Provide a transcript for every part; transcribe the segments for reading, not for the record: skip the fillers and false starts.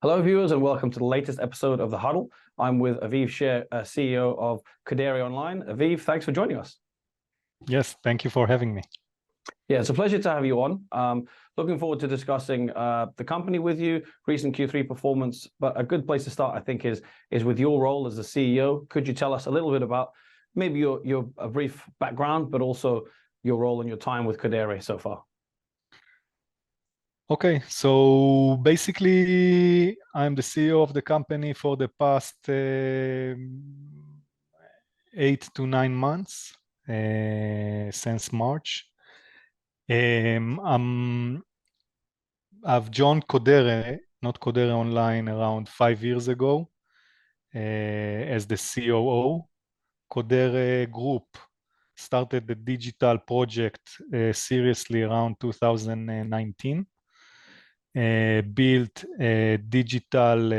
Hello, viewers, and welcome to the latest episode of the Huddle. I'm with Aviv Sher, CEO of Codere Online. Aviv, thanks for joining us. Yes, thank you for having me. Yeah, it's a pleasure to have you on. Looking forward to discussing the company with you, recent Q3 performance. But a good place to start, I think, is with your role as the CEO. Could you tell us a little bit about maybe your a brief background, but also your role and your time with Codere so far? Okay, so basically, I'm the CEO of the company for the past 8 to 9 months, since March. I've joined Codere, not Codere Online, around 5 years ago as the COO. Codere Group started the digital project seriously around 2019. Built a digital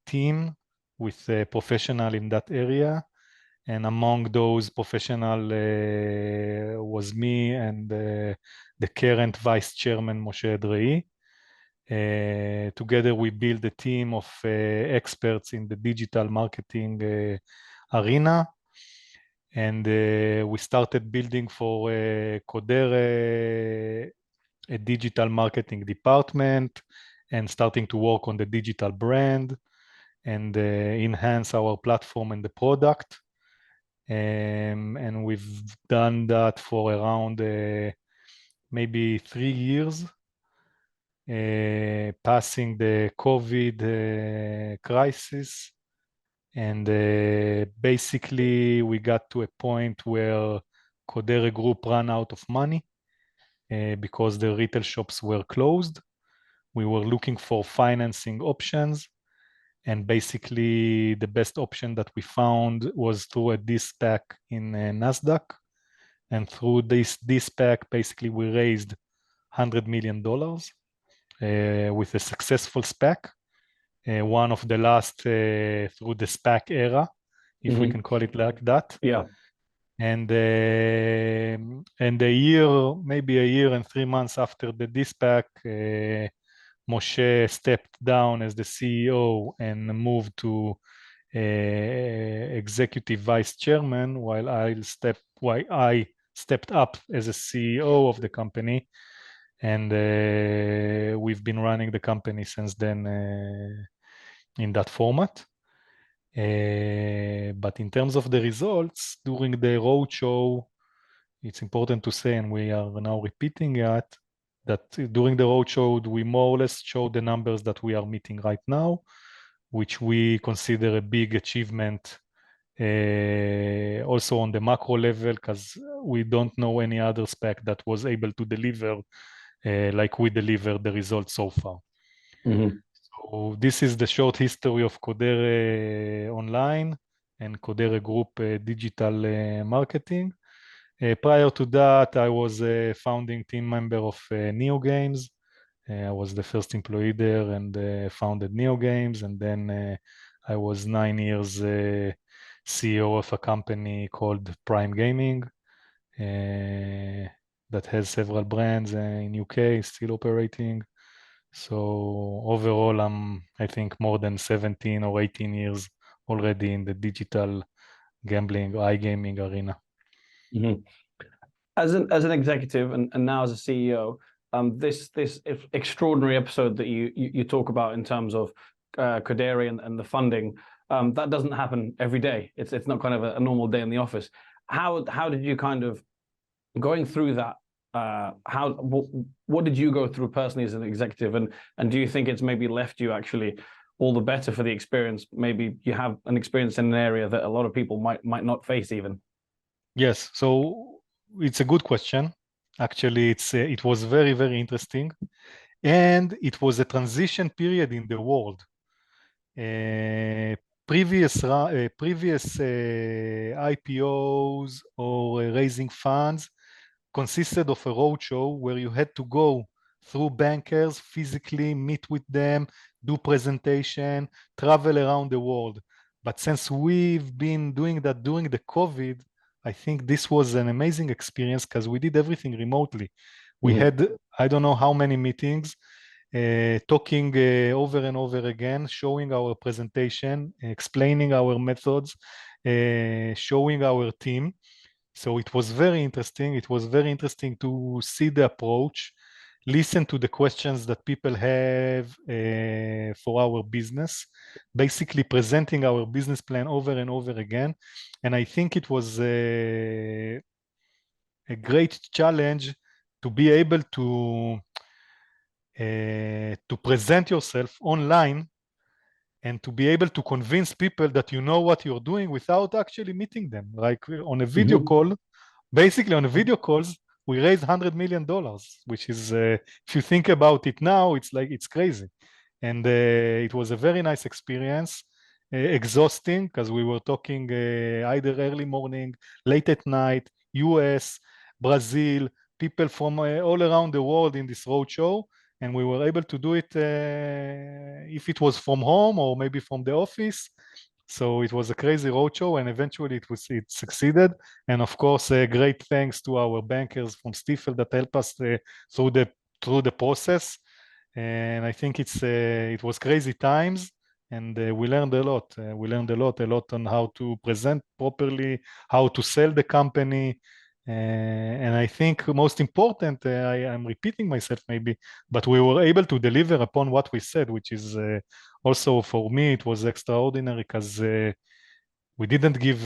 team with a professional in that area, and among those professional was me and the current vice chairman Moshe Edrei. Together we built a team of experts in the digital marketing arena, and we started building for Codere a digital marketing department and starting to work on the digital brand and enhance our platform and the product. And we've done that for around maybe 3 years, passing the COVID crisis. And basically we got to a point where Codere Group ran out of money because the retail shops were closed. We were looking for financing options, and basically the best option that we found was through a de-SPAC in Nasdaq. And through this de-SPAC, basically we raised $100 million with a successful SPAC, one of the last through the SPAC era, if we can call it like that. Yeah. And a year, maybe a year and 3 months after the de-SPAC, Moshe stepped down as the CEO and moved to executive vice chairman, while I stepped up as a CEO of the company, and we've been running the company since then in that format. But in terms of the results, during the roadshow, it's important to say, and we are now repeating it, that during the roadshow, we more or less showed the numbers that we are meeting right now, which we consider a big achievement also on the macro level, because we don't know any other SPAC that was able to deliver like we delivered the results so far. So this is the short history of Codere Online and Codere Group digital marketing. Prior to that, I was a founding team member of NeoGames. I was the first employee there and founded NeoGames, and then I was 9 years CEO of a company called Prime Gaming that has several brands in UK, still operating. So overall, I think more than 17 or 18 years already in the digital gambling, iGaming arena. As an executive and now as a CEO, this extraordinary episode that you talk about in terms of Codere and the funding, that doesn't happen every day. It's not kind of a normal day in the office. How did you kind of going through that? What did you go through personally as an executive, and do you think it's maybe left you actually all the better for the experience? Maybe you have an experience in an area that a lot of people might not face even. Yes, so it's a good question. Actually, it was very, very interesting, and it was a transition period in the world. Previous IPOs or raising funds consisted of a roadshow where you had to go through bankers, physically meet with them, do presentation, travel around the world. But since we've been doing that during the COVID, I think this was an amazing experience because we did everything remotely. We had, I don't know how many meetings, talking over and over again, showing our presentation, explaining our methods, showing our team. So it was very interesting. It was very interesting to see the approach, listen to the questions that people have for our business, basically presenting our business plan over and over again. And I think it was a great challenge to be able to present yourself online and to be able to convince people that you know what you're doing without actually meeting them. Like on a video call, basically on video calls, we raised $100 million, which is, if you think about it now, it's like, it's crazy. And it was a very nice experience, exhausting, because we were talking either early morning, late at night, US, Brazil, people from all around the world in this roadshow. And we were able to do it if it was from home or maybe from the office. So it was a crazy roadshow, and eventually it succeeded. And of course, great thanks to our bankers from Stifel that helped us through the process. And I think it was crazy times, and we learned a lot. We learned a lot on how to present properly, how to sell the company. And I think most important, I'm repeating myself maybe, but we were able to deliver upon what we said, which is also for me, it was extraordinary because we didn't give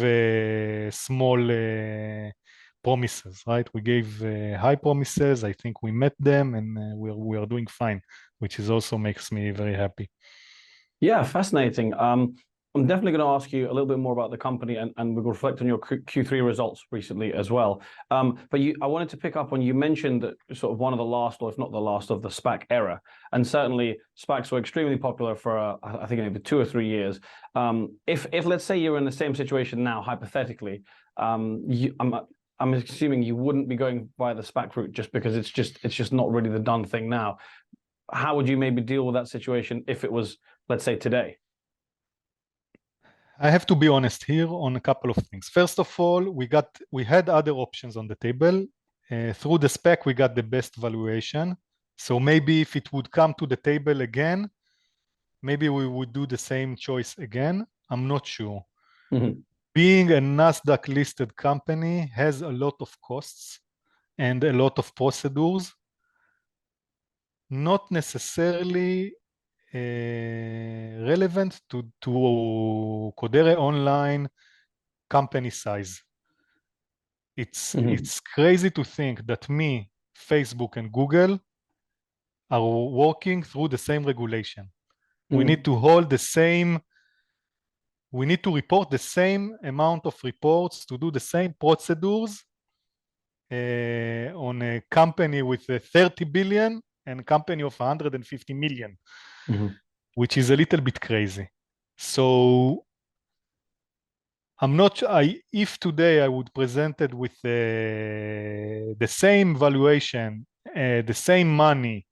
small promises, right? We gave high promises. I think we met them, and we are doing fine, which is also makes me very happy. Yeah, fascinating. I'm definitely going to ask you a little bit more about the company, and we'll reflect on your Q3 results recently as well. But I wanted to pick up on, you mentioned that sort of one of the last, or if not the last, of the SPAC era. And certainly SPACs were extremely popular for, I think, maybe 2 or 3 years. If let's say you're in the same situation now, hypothetically, I'm assuming you wouldn't be going by the SPAC route just because it's just not really the done thing now. How would you maybe deal with that situation if it was, let's say, today? I have to be honest here on a couple of things. First of all, we had other options on the table. Through the SPAC, we got the best valuation. So maybe if it would come to the table again, maybe we would do the same choice again. I'm not sure. Being a NASDAQ listed company has a lot of costs and a lot of procedures, not necessarily relevant to Codere Online company size. It's crazy to think that me, Facebook, and Google are working through the same regulation. We need to hold the same, we need to report the same amount of reports, to do the same procedures on a company with 30 billion and a company of 150 million, which is a little bit crazy. So I'm not, if today I would present it with the same valuation, the same money,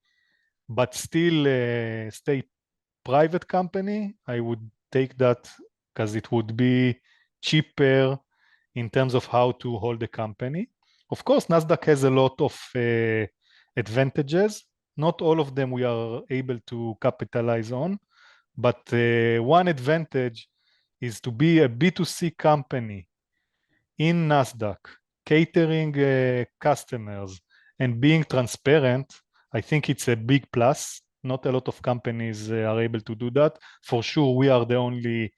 but still stay private company, I would take that because it would be cheaper in terms of how to hold the company. Of course, NASDAQ has a lot of advantages. Not all of them we are able to capitalize on, but one advantage is to be a B2C company in NASDAQ, catering customers and being transparent. I think it's a big plus. Not a lot of companies are able to do that. For sure, we are the only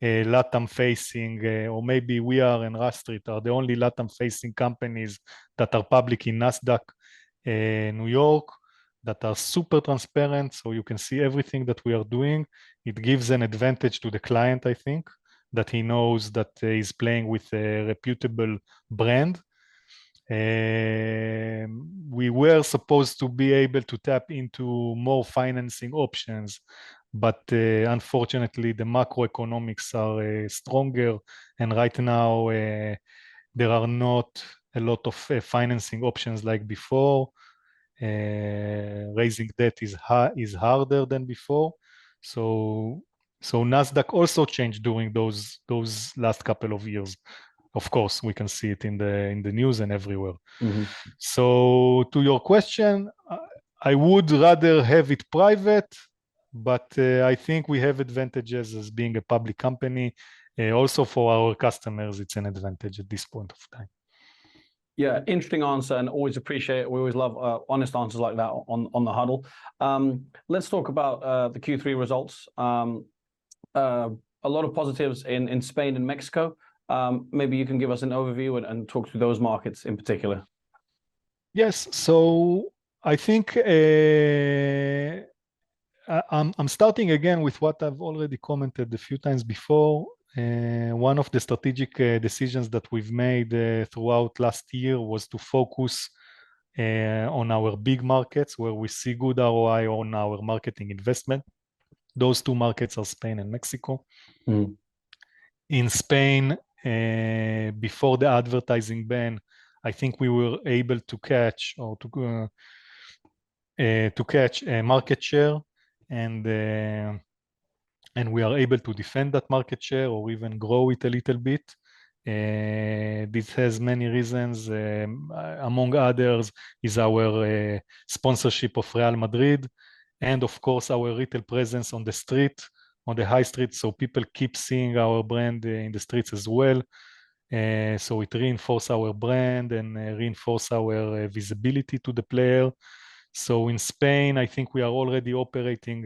LATAM facing, or maybe we are and Rush Street are the only LATAM facing companies that are public in NASDAQ New York, that are super transparent, so you can see everything that we are doing. It gives an advantage to the client, I think, that he knows that he's playing with a reputable brand. We were supposed to be able to tap into more financing options, but unfortunately the macroeconomics are stronger, and right now there are not a lot of financing options like before. Raising debt is harder than before. So NASDAQ also changed during those last couple of years. Of course, we can see it in the news and everywhere. So to your question, I would rather have it private, but I think we have advantages as being a public company. Also for our customers, it's an advantage at this point of time. Yeah, interesting answer, and always appreciate it. We always love honest answers like that on the huddle. Let's talk about the Q3 results. A lot of positives in Spain and Mexico. Maybe you can give us an overview and talk through those markets in particular. Yes, so I think I'm starting again with what I've already commented a few times before. One of the strategic decisions that we've made throughout last year was to focus on our big markets where we see good ROI on our marketing investment. Those two markets are Spain and Mexico. Mm. In Spain, before the advertising ban, I think we were able to catch market share, and we are able to defend that market share or even grow it a little bit. This has many reasons. Among others is our sponsorship of Real Madrid, and of course our retail presence on the street, on the high street, so people keep seeing our brand in the streets as well. So it reinforces our brand and reinforce our visibility to the player. So in Spain, I think we are already operating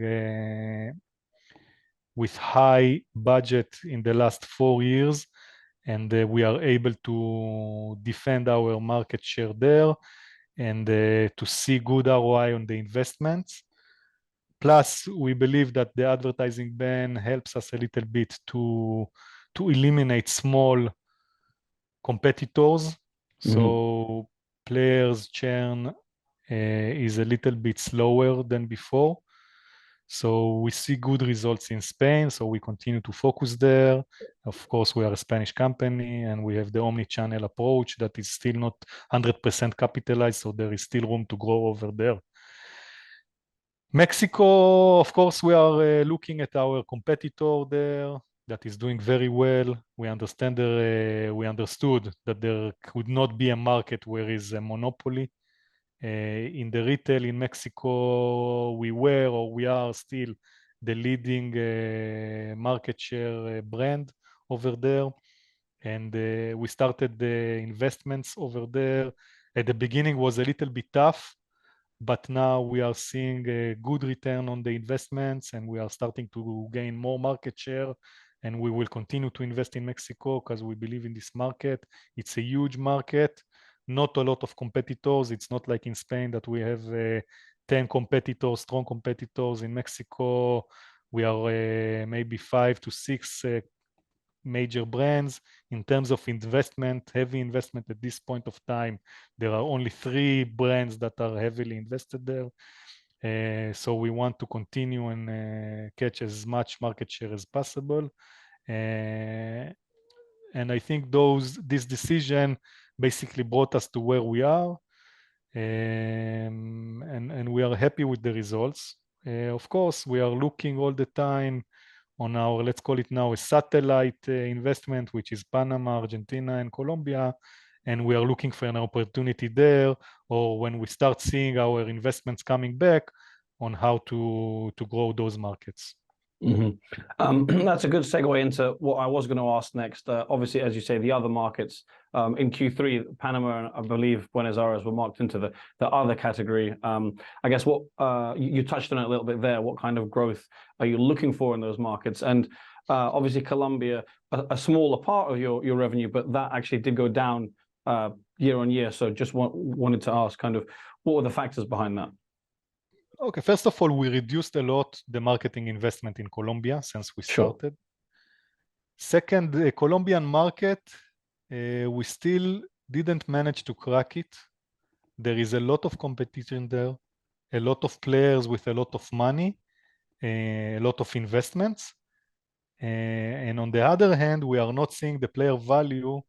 with high budget in the last 4 years, and we are able to defend our market share there and to see good ROI on the investments. Plus, we believe that the advertising ban helps us a little bit to eliminate small competitors. So players churn is a little bit slower than before. So we see good results in Spain, so we continue to focus there. Of course, we are a Spanish company and we have the omni-channel approach that is still not 100% capitalized, so there is still room to grow over there. Mexico, of course, we are looking at our competitor there that is doing very well. We understood that there could not be a market where there is a monopoly. In the retail in Mexico, we were or we are still the leading market share brand over there. And we started the investments over there. At the beginning was a little bit tough, but now we are seeing a good return on the investments and we are starting to gain more market share, and we will continue to invest in Mexico because we believe in this market. It's a huge market, not a lot of competitors. It's not like in Spain that we have 10 competitors, strong competitors. In Mexico, we are maybe 5 to 6 major brands. In terms of investment, heavy investment at this point of time, there are only 3 brands that are heavily invested there. So we want to continue and catch as much market share as possible. And I think this decision basically brought us to where we are. And we are happy with the results. Of course, we are looking all the time on our, let's call it now a satellite investment, which is Panama, Argentina, and Colombia. And we are looking for an opportunity there, or when we start seeing our investments coming back, on how to grow those markets. That's a good segue into what I was going to ask next. Obviously, as you say, the other markets in Q3, Panama and I believe Buenos Aires were marked into the other category. I guess what you touched on it a little bit there. What kind of growth are you looking for in those markets? And obviously, Colombia, a smaller part of your revenue, but that actually did go down year on year. So just wanted to ask, kind of, what were the factors behind that? Okay, first of all, we reduced a lot the marketing investment in Colombia since we started. Second, the Colombian market, we still didn't manage to crack it. There is a lot of competition there, a lot of players with a lot of money, a lot of investments. And on the other hand, we are not seeing the player value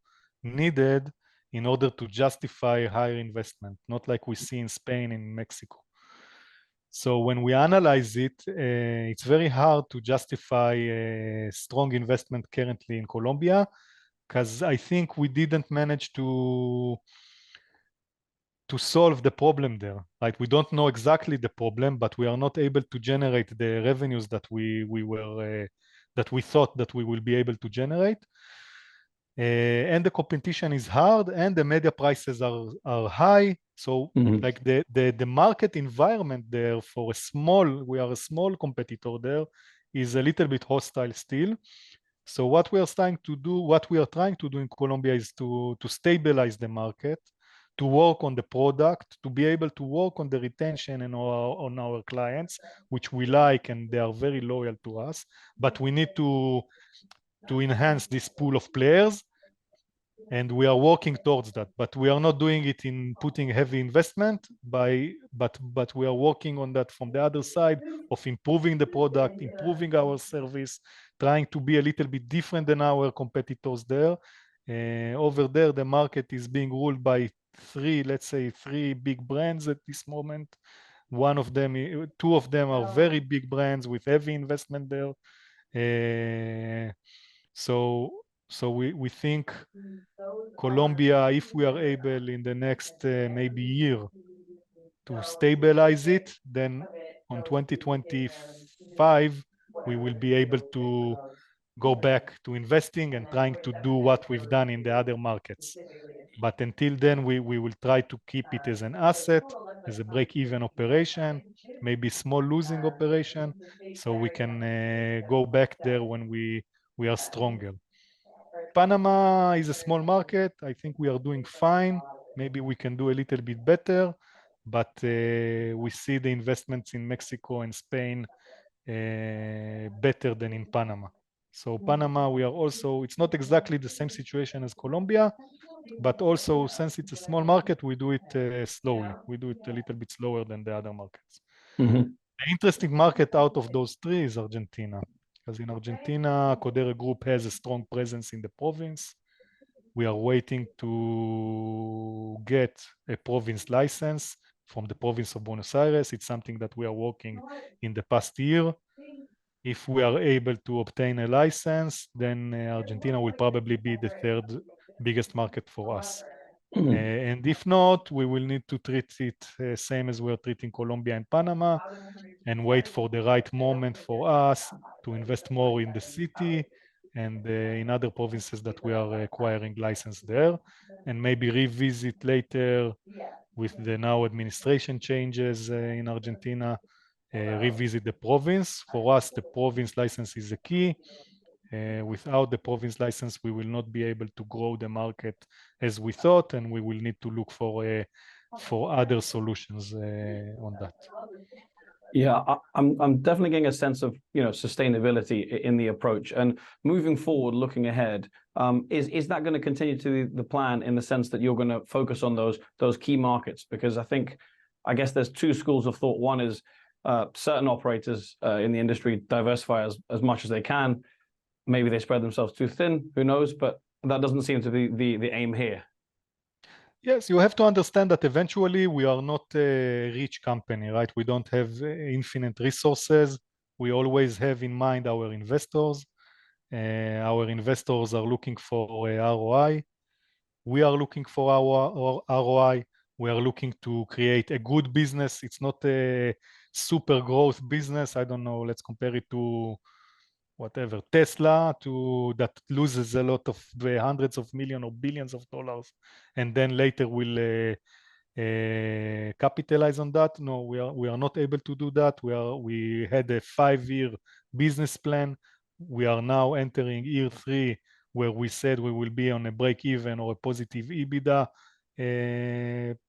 needed in order to justify higher investment, not like we see in Spain and Mexico. So when we analyze it, it's very hard to justify a strong investment currently in Colombia, because I think we didn't manage to to solve the problem there, right? We don't know exactly the problem, but we are not able to generate the revenues that we thought that we will be able to generate. And the competition is hard, and the media prices are high. So like the market environment there for we are a small competitor there, is a little bit hostile still. So what we are trying to do in Colombia is to stabilize the market, to work on the product, to be able to work on the retention and on our clients, which we like, and they are very loyal to us. But we need to enhance this pool of players, and we are working towards that. But we are not doing it in putting heavy investment but we are working on that from the other side of improving the product, improving our service, trying to be a little bit different than our competitors there. Over there, the market is being ruled by three big brands at this moment. Two of them are very big brands with heavy investment there. So we think Colombia, if we are able in the next maybe year to stabilize it, then on 2025 we will be able to go back to investing and trying to do what we've done in the other markets. But until then, we will try to keep it as an asset, as a break-even operation, maybe small losing operation, so we can go back there when we are stronger. Panama is a small market. I think we are doing fine. Maybe we can do a little bit better, but we see the investments in Mexico and Spain better than in Panama. So Panama, it's not exactly the same situation as Colombia, but also since it's a small market, we do it slowly. We do it a little bit slower than the other markets. The interesting market out of those three is Argentina. Because in Argentina, Codere Group has a strong presence in the province. We are waiting to get a province license from the province of Buenos Aires. It's something that we are working in the past year. If we are able to obtain a license, then Argentina will probably be the third biggest market for us. And if not, we will need to treat it same as we're treating Colombia and Panama, and wait for the right moment for us to invest more in the city and in other provinces that we are acquiring license there, and maybe revisit later with the now administration changes in Argentina, revisit the province. For us, the province license is the key. Without the province license, we will not be able to grow the market as we thought, and we will need to look for other solutions on that. Yeah, I'm definitely getting a sense of sustainability in the approach, and moving forward, looking ahead, is that going to continue to be the plan in the sense that you're going to focus on those key markets? Because I guess there's two schools of thought. One is certain operators in the industry diversify as much as they can. Maybe they spread themselves too thin, who knows? But that doesn't seem to be the aim here. Yes, you have to understand that eventually we are not a rich company, right? We don't have infinite resources. We always have in mind our investors. Our investors are looking for ROI. We are looking for our ROI. We are looking to create a good business. It's not a super growth business. I don't know, let's compare it to whatever, Tesla, that loses a lot of hundreds of millions or billions of dollars, and then later will capitalize on that. No, we are not able to do that. We had a 5-year business plan. We are now entering year 3, where we said we will be on a break-even or a positive EBITDA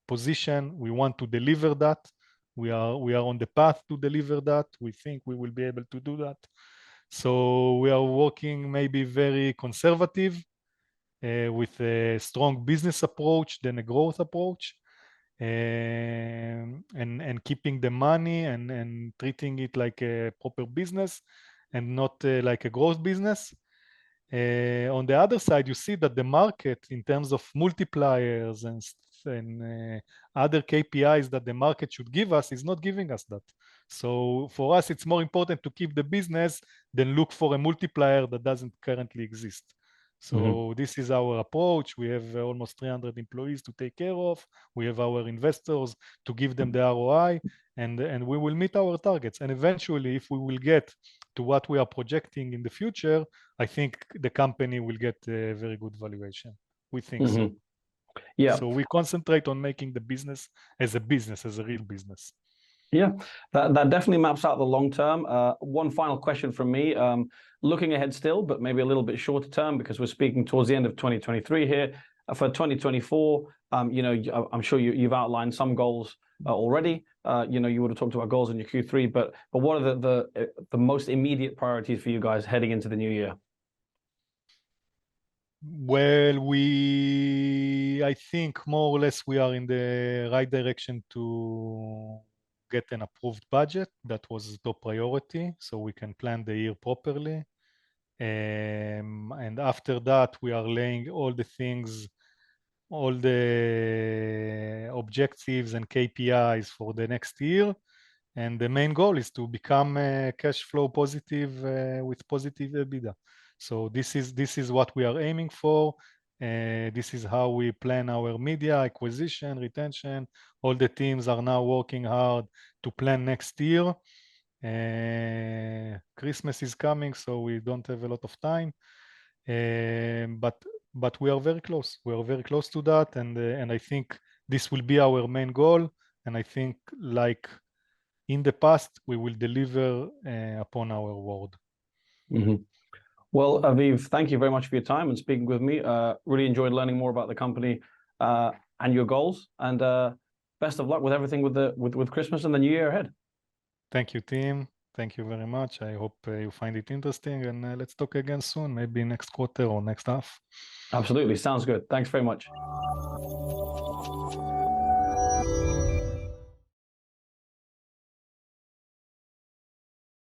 position. We want to deliver that. We are on the path to deliver that. We think we will be able to do that. So we are working maybe very conservative with a strong business approach than a growth approach, and keeping the money and treating it like a proper business and not like a growth business. On the other side, you see that the market, in terms of multipliers and other KPIs that the market should give us, is not giving us that. So for us, it's more important to keep the business than look for a multiplier that doesn't currently exist. So this is our approach. We have almost 300 employees to take care of. We have our investors to give them the ROI, and we will meet our targets. And eventually, if we will get to what we are projecting in the future, I think the company will get a very good valuation. We think so. Yeah. So we concentrate on making the business, as a real business. Yeah, that definitely maps out the long term. One final question from me, looking ahead still, but maybe a little bit shorter term, because we're speaking towards the end of 2023 here. For 2024, I'm sure you've outlined some goals already. You would have talked about goals in your Q3, but what are the most immediate priorities for you guys heading into the new year? Well, I think more or less we are in the right direction to get an approved budget. That was top priority, so we can plan the year properly. And after that, we are laying all the things, all the objectives and KPIs for the next year. And the main goal is to become cash flow positive with positive EBITDA. So this is what we are aiming for. This is how we plan our media acquisition, retention. All the teams are now working hard to plan next year. Christmas is coming, so we don't have a lot of time. But we are very close. We are very close to that, and I think this will be our main goal. And I think, like in the past, we will deliver upon our word. Well, Aviv, thank you very much for your time and speaking with me. Really enjoyed learning more about the company and your goals. And best of luck with everything with Christmas and the new year ahead. Thank you, team. Thank you very much. I hope you find it interesting, and let's talk again soon, maybe next quarter or next half. Absolutely. Sounds good. Thanks very much.